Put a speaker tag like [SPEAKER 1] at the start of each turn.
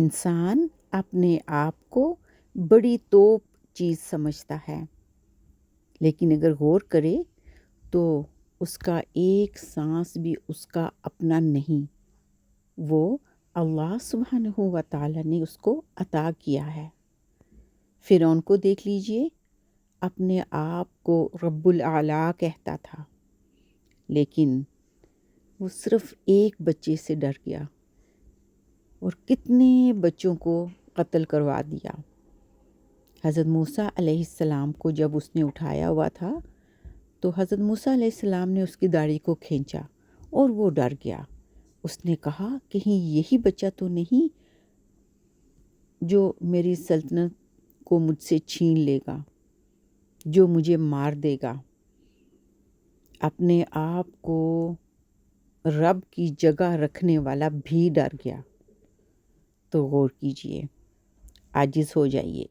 [SPEAKER 1] انسان اپنے آپ کو بڑی توپ چیز سمجھتا ہے، لیکن اگر غور کرے تو اس کا ایک سانس بھی اس کا اپنا نہیں، وہ اللہ سبحانہ و تعالیٰ نے اس کو عطا کیا ہے۔ فرعون کو دیکھ لیجئے، اپنے آپ کو رب العلا کہتا تھا، لیکن وہ صرف ایک بچے سے ڈر گیا اور کتنے بچوں کو قتل کروا دیا۔ حضرت موسیٰ علیہ السلام کو جب اس نے اٹھایا ہوا تھا تو حضرت موسیٰ علیہ السلام نے اس کی داڑھی کو کھینچا اور وہ ڈر گیا۔ اس نے کہا کہیں یہی بچہ تو نہیں جو میری سلطنت کو مجھ سے چھین لے گا، جو مجھے مار دے گا۔ اپنے آپ کو رب کی جگہ رکھنے والا بھی ڈر گیا۔ تو غور کیجئے، عاجز ہو جائیے۔